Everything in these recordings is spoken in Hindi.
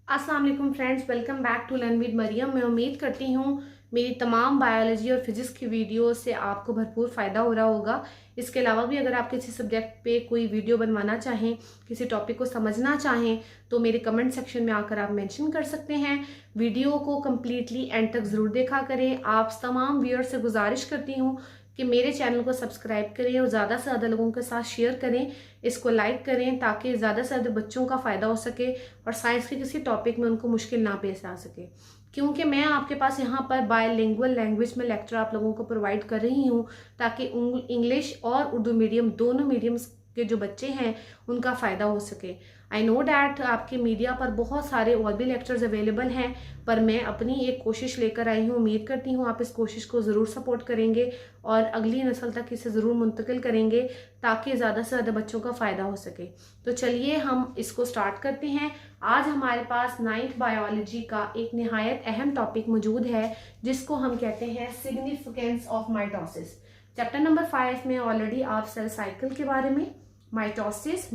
अस्सलाम वालेकुम friends, welcome back to learn with Maryam. मैं उम्मीद करती हूँ मेरी तमाम बायोलॉजी और फिजिक्स की वीडियो से आपको भरपूर फ़ायदा हो रहा होगा। इसके अलावा भी अगर आप किसी सब्जेक्ट पे कोई वीडियो बनवाना चाहें, किसी टॉपिक को समझना चाहें, तो मेरे कमेंट सेक्शन में आकर आप मेंशन कर सकते हैं। वीडियो को कम्प्लीटली एंड तक ज़रूर देखा करें। आप तमाम व्यूअर्स से गुजारिश करती हूँ कि मेरे चैनल को सब्सक्राइब करें और ज़्यादा से ज़्यादा लोगों के साथ शेयर करें, इसको लाइक करें ताकि ज़्यादा से ज़्यादा बच्चों का फ़ायदा हो सके और साइंस के किसी टॉपिक में उनको मुश्किल ना पेश आ सके। क्योंकि मैं आपके पास यहाँ पर बायलिंगुअल लैंग्वेज में लेक्चर आप लोगों को प्रोवाइड कर रही हूँ ताकि इंग्लिश और उर्दू मीडियम दोनों मीडियम्स के जो बच्चे हैं उनका फ़ायदा हो सके। आई नो डैट आपके मीडिया पर बहुत सारे और भी लेक्चर्स अवेलेबल हैं, पर मैं अपनी एक कोशिश लेकर आई हूँ। उम्मीद करती हूँ आप इस कोशिश को ज़रूर सपोर्ट करेंगे और अगली नस्ल तक इसे ज़रूर मुंतकिल करेंगे ताकि ज़्यादा से ज़्यादा बच्चों का फ़ायदा हो सके। तो चलिए हम इसको स्टार्ट करते हैं। आज हमारे पास 9th बायोलॉजी का एक निहायत अहम टॉपिक मौजूद है जिसको हम कहते हैं significance of mitosis. Chapter number 5 में ऑलरेडी आप सेल साइकिल के बारे में, माइटोसिस,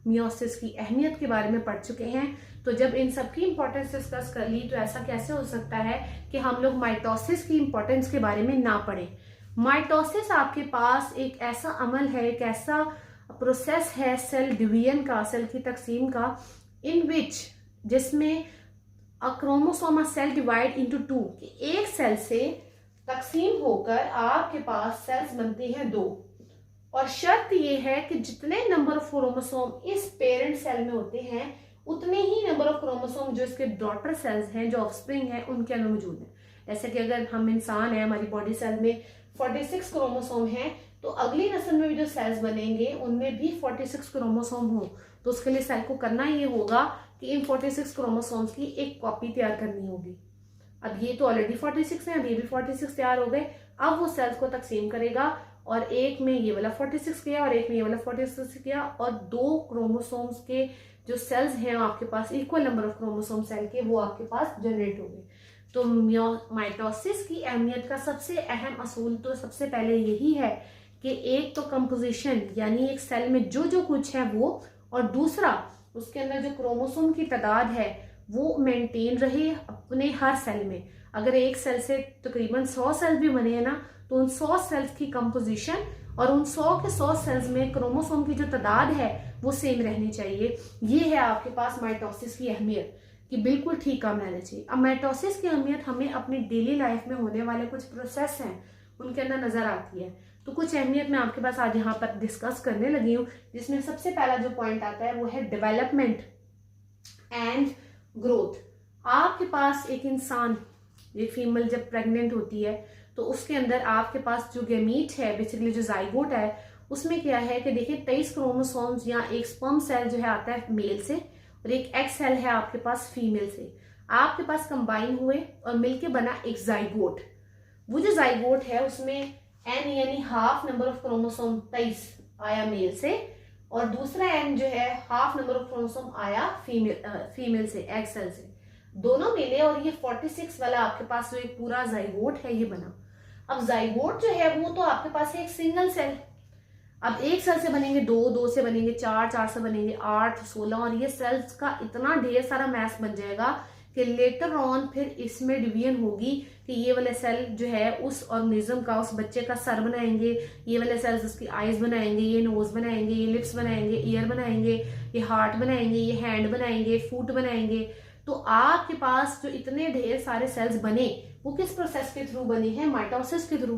मियोसिस की अहमियत के बारे में पढ़ चुके हैं। तो जब इन सब की इंपॉर्टेंस डिस्कस कर ली तो ऐसा कैसे हो सकता है कि हम लोग माइटोसिस की इंपॉर्टेंस के बारे में ना पढ़ें। माइटोसिस आपके पास एक ऐसा अमल है, एक ऐसा प्रोसेस है सेल डिवीजन का, सेल की तकसीम का, इन विच जिसमें क्रोमोसोम सेल डिवाइड इनटू 2, एक सेल से तकसीम होकर आपके पास सेल्स बनती हैं 2, और शर्त यह है कि जितने नंबर ऑफ क्रोमोसोम इस पेरेंट सेल में होते हैं उतने ही नंबर ऑफ क्रोमोसोम जो इसके डॉटर सेल्स हैं, जो ऑफस्प्रिंग है, उनके अंदर मौजूद है। जैसे कि अगर हम इंसान हैं, हमारी बॉडी सेल में 46 क्रोमोसोम हैं, तो अगली नस्ल में भी जो सेल्स बनेंगे उनमें भी 46 क्रोमोसोम हो। तो उसके लिए सेल को करना ये होगा कि इन 46 क्रोमोसोम्स की एक कॉपी तैयार करनी होगी। अब ये तो ऑलरेडी 46 है, अब ये भी 46 तैयार हो गए। अब वो सेल्स को तकसीम करेगा और एक में ये वाला 46 किया और एक में ये वाला 46 किया, और 2 क्रोमोसोम्स के जो सेल्स हैं आपके पास, equal number of chromosome cell के, वो आपके पास जनरेट हो गए। तो माइटोसिस की अहमियत का सबसे अहम असूल तो सबसे पहले यही है कि एक तो कंपोजिशन यानी एक सेल में जो जो कुछ है वो, और दूसरा उसके अंदर जो क्रोमोसोम की तादाद है वो मेंटेन रहे अपने हर सेल में। अगर एक सेल से तकरीबन 100 सेल भी बने हैं ना, तो उन 100 सेल्स की कंपोजिशन और उन 100 के 100 सेल्स में क्रोमोसोम की जो तादाद है वो सेम रहनी चाहिए। ये है आपके पास माइटोसिस की अहमियत कि बिल्कुल ठीक काम रहना चाहिए। अब माइटोसिस की अहमियत हमें अपनी डेली लाइफ में होने वाले कुछ प्रोसेस हैं उनके अंदर नजर आती है। तो कुछ अहमियत मैं आपके पास आज यहाँ पर डिस्कस करने लगी हूँ, जिसमें सबसे पहला जो पॉइंट आता है वो है डेवलपमेंट एंड ग्रोथ। आपके पास एक इंसान, एक फीमेल जब प्रेग्नेंट होती है तो उसके अंदर आपके पास जो गैमीट है, बेसिकली जो जाइगोट है, उसमें क्या है कि देखिए 23 क्रोमोसोम्स या एक स्पर्म सेल जो है आता है मेल से और एक एग सेल है आपके पास फीमेल से, आपके पास कंबाइन हुए और मिलके बना एक जाइगोट। वो जो जाइगोट है उसमें एन यानी हाफ नंबर ऑफ क्रोमोसोम 23 आया मेल से, और दूसरा एन जो है हाफ नंबर ऑफ क्रोमोसोम आया फीमेल से, एग सेल से। दोनों मिले और ये 46 वाला आपके पास जो एक पूरा जाइगोट है ये बना। अब जाइगोट जो है वो तो आपके पास है एक सिंगल सेल। अब एक सेल से बनेंगे 2, 2 से बनेंगे 4, 4 से बनेंगे 8, 16, और ये सेल्स का इतना ढेर सारा मैस बन जाएगा कि लेटर ऑन फिर इसमें डिवीजन होगी कि ये वाले सेल जो है उस ऑर्गेनिज्म का, उस बच्चे का सर बनाएंगे, ये वाले सेल्स उसकी आईज बनाएंगे, ये नोज बनाएंगे, ये लिप्स बनाएंगे, ईयर बनाएंगे, ये हार्ट बनाएंगे, ये हैंड बनाएंगे, फुट बनाएंगे। तो आपके पास जो इतने ढेर सारे सेल्स बने वो किस प्रोसेस के थ्रू बने हैं? माइटोसिस के थ्रू।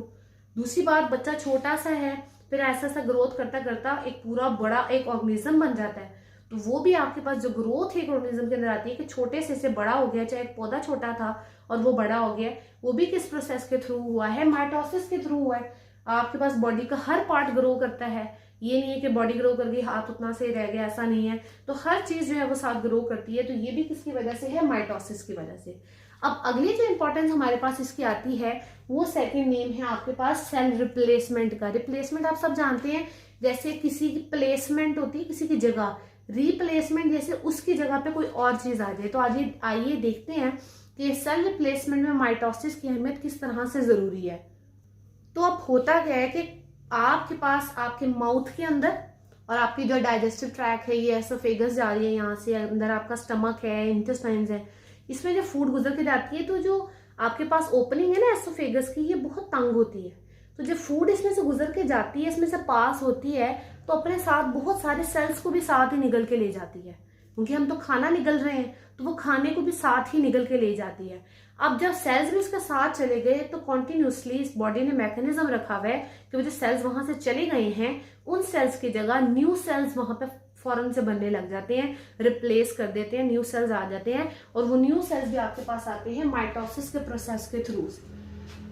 दूसरी बात, बच्चा छोटा सा है, फिर ऐसा ऐसा ग्रोथ करता करता एक पूरा बड़ा एक ऑर्गेनिज्म बन जाता है। तो वो भी आपके पास जो ग्रोथ एक ऑर्गेनिज्म के अंदर आती है कि छोटे से बड़ा हो गया, चाहे एक पौधा छोटा था और वो बड़ा हो गया, वो भी किस प्रोसेस के थ्रू हुआ है? माइटोसिस के थ्रू हुआ है। आपके पास बॉडी का हर पार्ट ग्रो करता है, ये नहीं है कि बॉडी ग्रो कर गई हाथ उतना से रह गया, ऐसा नहीं है। तो हर चीज जो है वो साथ ग्रो करती है। तो ये भी किसकी वजह से है? माइटोसिस की वजह से। अब अगली जो इंपॉर्टेंस हमारे पास इसकी आती है वो सेकंड नेम है आपके पास सेल रिप्लेसमेंट का। रिप्लेसमेंट आप सब जानते हैं, जैसे किसी की प्लेसमेंट होती है किसी की जगह, रिप्लेसमेंट जैसे उसकी जगह पे कोई और चीज आ जाए। तो आइए देखते हैं कि सेल रिप्लेसमेंट में माइटोसिस की अहमियत किस तरह से जरूरी है। तो अब होता क्या है कि आपके पास आपके माउथ के अंदर और आपकी जो डाइजेस्टिव ट्रैक है ये एसोफेगस जा रही है, यहाँ से अंदर आपका स्टमक है, इंटेस्टाइन्स है, इसमें जब फूड गुजर के जाती है तो जो आपके पास ओपनिंग है ना एसोफेगस की, ये बहुत तंग होती है। तो जब फूड इसमें से गुजर के जाती है, इसमें से पास होती है, तो अपने साथ बहुत सारे सेल्स को भी साथ ही निगल के ले जाती है, क्योंकि हम तो खाना निगल रहे हैं तो वो खाने को भी साथ ही निगल के ले जाती है। अब जब सेल्स भी इसके साथ चले गए तो कॉन्टिन्यूसली इस बॉडी ने मैकेनिज्म रखा हुआ है कि वो जो सेल्स वहां से चले गए हैं उन सेल्स की जगह न्यू सेल्स वहां पे फौरन से बनने लग जाते हैं, रिप्लेस कर देते हैं, न्यू सेल्स आ जाते हैं। और वो न्यू सेल्स भी आपके पास आते हैं माइटोसिस के प्रोसेस के थ्रू से।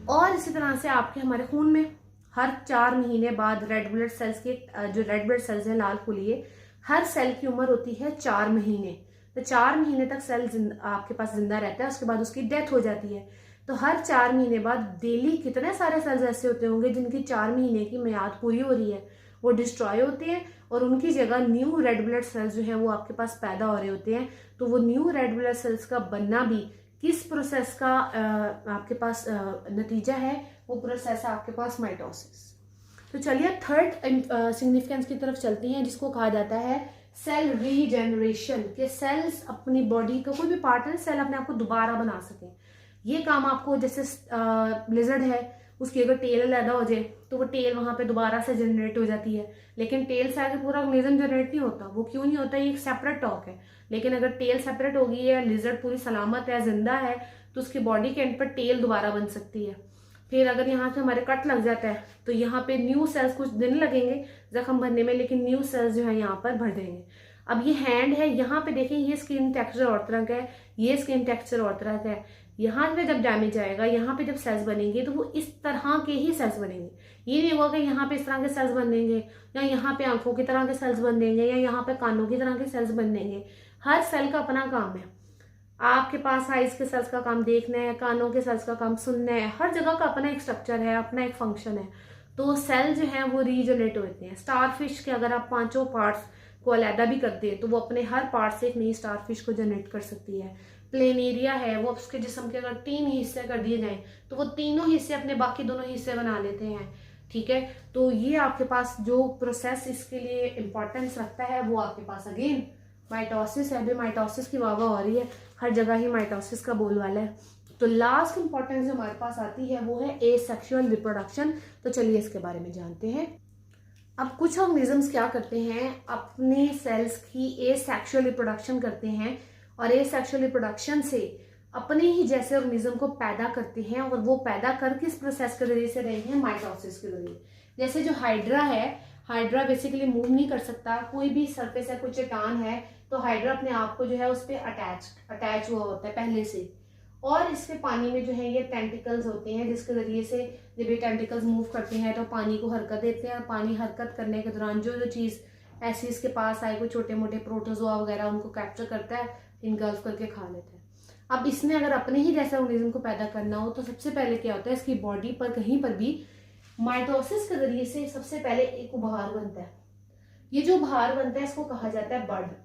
और इसी तरह से आपके हमारे खून में हर 4 महीने बाद रेड ब्लड सेल्स के जो रेड ब्लड सेल्स हैं लाल खुलिए, हर सेल की उम्र होती है 4 महीने। तो 4 महीने तक सेल आपके पास जिंदा रहता है, उसके बाद उसकी डेथ हो जाती है। तो हर 4 महीने बाद डेली कितने सारे सेल्स ऐसे होते होंगे जिनकी 4 महीने की मियाद पूरी हो रही है, वो डिस्ट्रॉय होते हैं और उनकी जगह न्यू रेड ब्लड सेल्स जो है वो आपके पास पैदा हो रहे होते हैं। तो वो न्यू रेड ब्लड सेल्स का बनना भी किस प्रोसेस का आपके पास नतीजा है, वो प्रोसेस है आपके पास माइटोसिस। तो चलिए थर्ड सिग्निफिकेंस की तरफ चलती हैं, जिसको कहा जाता है सेल रीजेनरेशन, के सेल्स अपनी बॉडी का कोई भी पार्ट है सेल अपने आप को दोबारा बना सके। ये काम आपको जैसे लिजर्ड है उसकी अगर टेल अलग हो जाए तो वो टेल वहां पे दोबारा से जनरेट हो जाती है, लेकिन टेल से आगे पूरा ऑर्गेनिज्म जनरेट नहीं होता। वो क्यों नहीं होता, ये एक सेपरेट टॉक है। लेकिन अगर टेल सेपरेट होगी है, लिजर्ड पूरी सलामत है, जिंदा है, तो उसकी बॉडी के एंड पर टेल दोबारा बन सकती है। फिर अगर यहाँ से हमारे कट लग जाता है तो यहाँ पे न्यू सेल्स कुछ दिन लगेंगे जख्म भरने में, लेकिन न्यू सेल्स जो है यहाँ पर भर देंगे। अब ये हैंड है, यहाँ पे देखें ये स्किन टेक्सचर और तरह का है, ये स्किन टेक्सचर और तरह का है। यहाँ पे जब डैमेज आएगा, यहाँ पे जब सेल्स बनेंगे तो वो इस तरह के ही सेल्स बनेंगे। ये नहीं होगा कि यहाँ पे इस तरह के सेल्स बन देंगे, या यहाँ पे आंखों की तरह के सेल्स बन देंगे, या यहाँ पे कानों की तरह के सेल्स बन देंगे। हर सेल का अपना काम है। आपके पास आइज के सेल्स का काम देखना है, कानों के सेल्स का काम सुनना है, हर जगह का अपना एक स्ट्रक्चर है, अपना एक फंक्शन है। तो सेल जो है वो रीजनरेट होते हैं। स्टारफिश के अगर आप 5 पार्ट्स को अलहदा भी कर दे तो वो अपने हर पार्ट से एक नई स्टारफिश को जनरेट कर सकती है। प्लेनेरिया है, वो उसके जिस्म के अगर 3 हिस्से कर दिए जाएं तो वो तीनों हिस्से अपने बाकी दोनों हिस्से बना लेते हैं। ठीक है, तो ये आपके पास जो प्रोसेस इसके लिए इंपॉर्टेंस रखता है वो आपके पास अगेन माइटोसिस है। अभी माइटोसिस की वाह हो रही है, हर जगह ही माइटोसिस का बोलवाला है। तो लास्ट इंपॉर्टेंस जो हमारे पास आती है वो है एसेक्सुअल रिप्रोडक्शन। तो चलिए इसके बारे में जानते हैं। अब कुछ ऑर्गेनिजम्स क्या करते हैं, अपने सेल्स की एसेक्सुअल रिप्रोडक्शन करते हैं और एसेक्सुअल रिप्रोडक्शन से अपने ही जैसे ऑर्गेनिज्म को पैदा करते हैं। और वो पैदा कर किस प्रोसेस के जरिए से रहे हैं, माइटोसिस के जरिए। जैसे जो हाइड्रा है, हाइड्रा बेसिकली मूव नहीं कर सकता, कोई भी सरफेस है, कोई चट्टान है, तो हाइड्रा अपने आप को जो है उस पर अटैच हुआ होता है पहले से। और इसके पानी में जो है ये टेंटिकल्स होते हैं, जिसके जरिए से जब ये टेंटिकल्स मूव करते हैं तो पानी को हरकत देते हैं। और पानी हरकत करने के दौरान जो चीज़ ऐसी इसके पास आए, कोई छोटे मोटे प्रोटोजोआ वगैरह, उनको कैप्चर करता है, इनगल्फ करके खा लेता है। अब इसने अगर अपने ही जैसे ऑर्गेनिज्म को पैदा करना हो तो सबसे पहले क्या होता है, इसकी बॉडी पर कहीं पर भी माइटोसिस के जरिए से सबसे पहले एक उभार बनता है। ये जो उभार बनता है इसको कहा जाता है बड।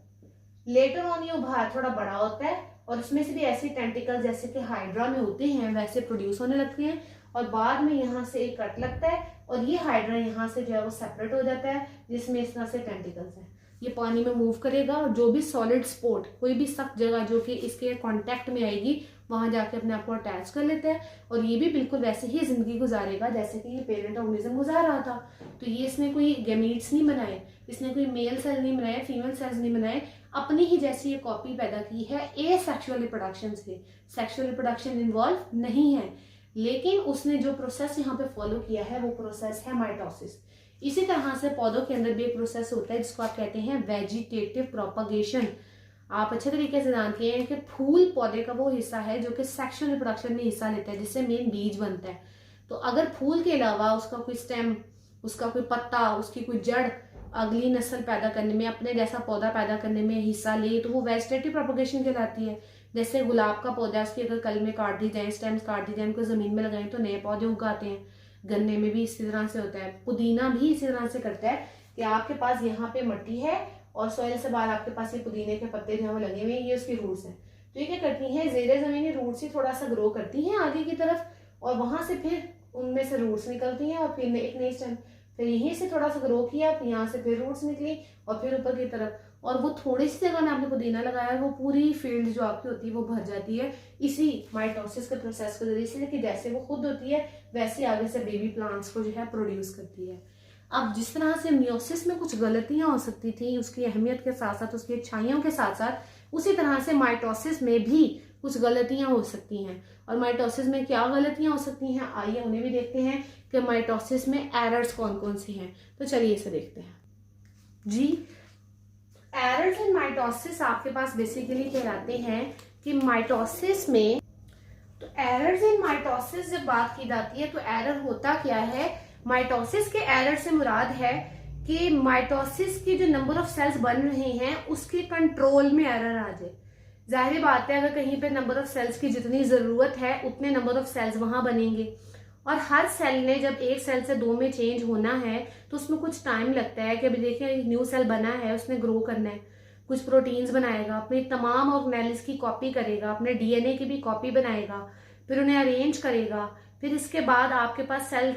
लेटर ऑन ये उभार थोड़ा बड़ा होता है और इसमें से भी ऐसे टेंटिकल जैसे कि हाइड्रा में होते हैं वैसे प्रोड्यूस होने लगते हैं। और बाद में यहाँ से एक कट लगता है और ये हाइड्रा यहाँ से जो है वो सेपरेट हो जाता है, जिसमें इस तरह से टेंटिकल्स हैं। ये पानी में मूव करेगा और जो भी सॉलिड स्पॉट, कोई भी सख्त जगह जो कि इसके कांटेक्ट में आएगी, वहां जाके अपने आप को अटैच कर लेता है। और ये भी बिल्कुल वैसे ही जिंदगी गुजारेगा जैसे कि ये पेरेंट ऑर्गेनिज्म गुजार रहा था। तो ये इसने कोई गैमीट्स नहीं बनाए, इसने कोई मेल सेल नहीं बनाए, फीमेल सेल्स नहीं बनाए, अपनी ही जैसी ये कॉपी पैदा की है एसेक्सुअल रिप्रोडक्शन से। सेक्सुअल रिप्रोडक्शन इन्वॉल्व नहीं है, लेकिन उसने जो प्रोसेस यहाँ पे फॉलो किया है वो प्रोसेस है माइटोसिस। इसी तरह से पौधों के अंदर भी एक प्रोसेस होता है जिसको आप कहते हैं वेजिटेटिव प्रोपगेशन। आप अच्छे तरीके से जानते हैं कि फूल पौधे का वो हिस्सा है जो कि सेक्सुअल रिप्रोडक्शन में हिस्सा लेता है, जिससे मेन बीज बनता है। तो अगर फूल के अलावा उसका कोई स्टेम, उसका कोई पत्ता, उसकी कोई जड़ अगली नस्ल पैदा करने में, अपने जैसा पौधा पैदा करने में हिस्सा ले तो वो वेजिटेटिव प्रोपगेशन कहलाती है। जैसे गुलाब का पौधा, उसकी अगर कलमें काट दी जाए, स्टेम्स काट दी जाए, उनको जमीन में लगाएं तो नए पौधे उगाते हैं। गन्ने में भी इसी तरह से होता है। पुदीना भी इसी तरह से करता है कि आपके पास यहाँ पे मिट्टी है और सॉइल से बाहर आपके पास ये पुदीने के पत्ते जो है वो लगे हुए हैं, ये उसकी रूट्स हैं। तो ये क्या करती हैं, जेरे जमीनी रूट्स ही थोड़ा सा ग्रो करती हैं आगे की तरफ और वहां से फिर उनमें से रूट्स निकलती हैं और फिर एक नई स्टेम। फिर यहीं से थोड़ा सा ग्रो किया, फिर यहाँ से फिर रूट्स निकली और फिर ऊपर की तरफ, और वो थोड़ी सी जगह में आपने पुदीना लगाया, वो पूरी फील्ड जो आपकी होती है वो भर जाती है इसी माइटोसिस के प्रोसेस के जरिए से, कि जैसे वो खुद होती है वैसे आगे से बेबी प्लांट्स को जो है प्रोड्यूस करती है। अब जिस तरह से मियोसिस में कुछ गलतियां हो सकती थी, उसकी अहमियत के साथ साथ, उसकी अच्छाइयों के साथ साथ, उसी तरह से माइटोसिस में भी कुछ गलतियां हो सकती हैं। और माइटोसिस में क्या गलतियां हो सकती हैं, आइए उन्हें भी देखते हैं कि माइटोसिस में एरर्स कौन कौन सी हैं। तो चलिए इसे देखते हैं जी। एरर्स इन माइटोसिस आपके पास बेसिकली कहलाते हैं कि माइटोसिस में, तो एरर्स इन माइटोसिस जब बात की जाती है तो एरर होता क्या है, माइटोसिस के एरर से मुराद है कि माइटोसिस की जो नंबर ऑफ सेल्स बन रहे हैं उसके कंट्रोल में एरर आ जाए। जाहिर बात है, अगर कहीं पे नंबर ऑफ सेल्स की जितनी जरूरत है उतने नंबर ऑफ सेल्स वहां बनेंगे, और हर सेल ने जब एक सेल से दो में चेंज होना है तो उसमें कुछ टाइम लगता है कि अभी देखिए न्यू सेल बना है, उसने ग्रो करना है, कुछ प्रोटीन्स बनाएगा, अपने तमाम ऑर्गेनेल्स की कॉपी करेगा, अपने डीएनए की भी कॉपी बनाएगा, फिर उन्हें अरेंज करेगा, फिर इसके बाद आपके पास सेल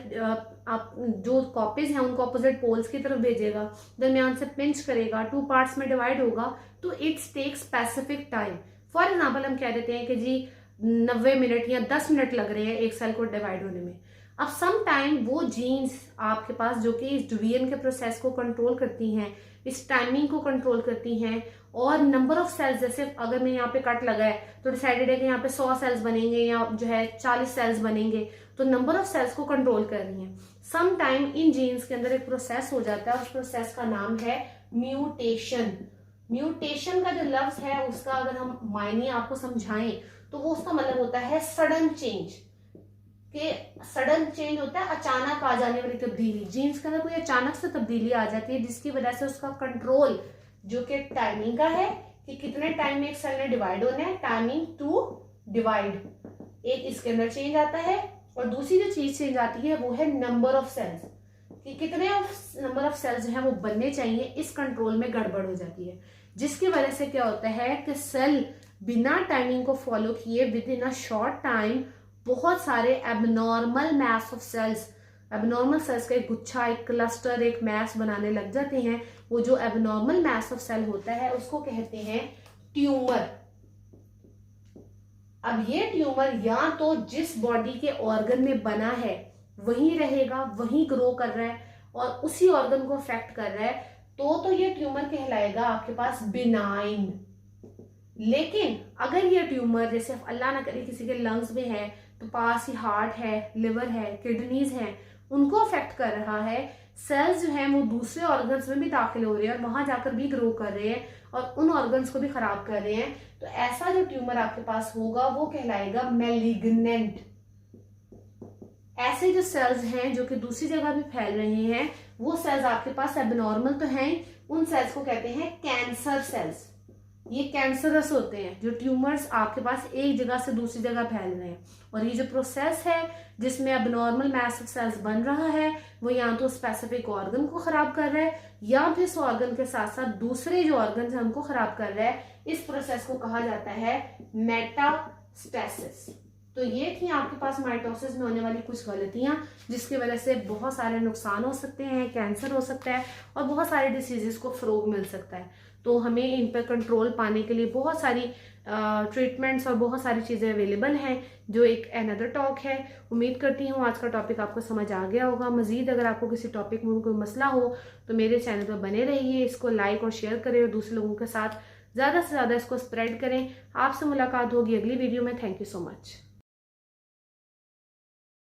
आप जो कॉपीज हैं उनको अपोजिट पोल्स की तरफ भेजेगा, दरमियान से पिंच करेगा, 2 पार्ट्स में डिवाइड होगा, तो it's take specific time. For example हम कह देते हैं कि जी 90 मिनट या 10 मिनट लग रहे हैं एक सेल को डिवाइड होने में। अब सम टाइम वो जीन्स आपके पास जो कि इस डिवीजन के प्रोसेस को कंट्रोल करती हैं, इस टाइमिंग को कंट्रोल करती हैं, और नंबर ऑफ सेल्स, जैसे अगर मैं यहाँ पे कट लगा है तो डिसाइडेड है कि यहाँ पे 100 सेल्स बनेंगे या जो है 40 सेल्स बनेंगे, तो नंबर ऑफ सेल्स को कंट्रोल कर रही हैं। सम टाइम इन जीन्स के अंदर एक प्रोसेस हो जाता है, उस प्रोसेस का नाम है म्यूटेशन। म्यूटेशन का जो लफ्ज है उसका अगर हम मायने आपको समझाएं तो वो उसका मतलब होता है सडन चेंज, कि सडन चेंज होता है अचानक आ जाने वाली तब्दीली। जीन्स के अंदर कोई अचानक से तब्दीली आ जाती है जिसकी वजह से उसका कंट्रोल जो कि टाइमिंग का है कि कितने टाइम में एक सेल ने डिवाइड होना है, टाइमिंग टू डिवाइड, एक इसके अंदर चेंज आता है। और दूसरी जो चीज चेंज आती है वो है नंबर ऑफ सेल्स, कि कितने नंबर ऑफ सेल्स जो है वो बनने चाहिए, इस कंट्रोल में गड़बड़ हो जाती है, जिसकी वजह से क्या होता है कि सेल बिना टाइमिंग को फॉलो किए within a short time बहुत सारे abnormal mass of cells, abnormal cells का एक गुच्छा, एक क्लस्टर, एक मैस बनाने लग जाते हैं। वो जो एबनॉर्मल मैस ऑफ सेल होता है उसको कहते हैं ट्यूमर। अब ये ट्यूमर या तो जिस बॉडी के ऑर्गन में बना है वहीं रहेगा, वहीं ग्रो कर रहा है और उसी ऑर्गन को अफेक्ट कर रहा है, तो ये ट्यूमर कहलाएगा आपके पास बिनाइन। लेकिन अगर ये ट्यूमर जैसे अल्लाह ना करे किसी के लंग्स में है, तो पास ही हार्ट है, लिवर है, किडनीज है, उनको अफेक्ट कर रहा है, सेल्स जो है वो दूसरे ऑर्गन्स में भी दाखिल हो रहे हैं और वहां जाकर भी ग्रो कर रहे हैं और उन ऑर्गन्स को भी खराब कर रहे हैं, तो ऐसा जो ट्यूमर आपके पास होगा वो कहलाएगा मैलिग्नेंट। ऐसे जो सेल्स हैं जो कि दूसरी जगह भी फैल रहे हैं, वो सेल्स आपके पास एबनॉर्मल तो हैं, उन सेल्स को कहते हैं कैंसर सेल्स। ये कैंसरस होते हैं जो ट्यूमर्स आपके पास एक जगह से दूसरी जगह फैल रहे हैं। और ये जो प्रोसेस है जिसमें एबनॉर्मल मैस ऑफ सेल्स बन रहा है वो या तो स्पेसिफिक ऑर्गन को खराब कर रहा है या फिर इस ऑर्गन के साथ साथ दूसरे जो ऑर्गन है उनको खराब कर रहा है। इस प्रोसेस को कहा जाता है मेटास्टेसिस। तो ये थी आपके पास माइटोसिस में होने वाली कुछ गलतियां जिसकी वजह से बहुत सारे नुकसान हो सकते हैं, कैंसर हो सकता है और बहुत सारे डिसीजेस को फरोग मिल सकता है। तो हमें इन पर कंट्रोल पाने के लिए बहुत सारी ट्रीटमेंट्स और बहुत सारी चीज़ें अवेलेबल हैं जो एक अनदर टॉक है। उम्मीद करती हूँ आज का टॉपिक आपको समझ आ गया होगा। मजीद अगर आपको किसी टॉपिक में कोई मसला हो तो मेरे चैनल पर बने रहिए, इसको लाइक और शेयर करें और दूसरे लोगों के साथ ज़्यादा से ज़्यादा इसको स्प्रेड करें। आपसे मुलाकात होगी अगली वीडियो में। Thank you so much.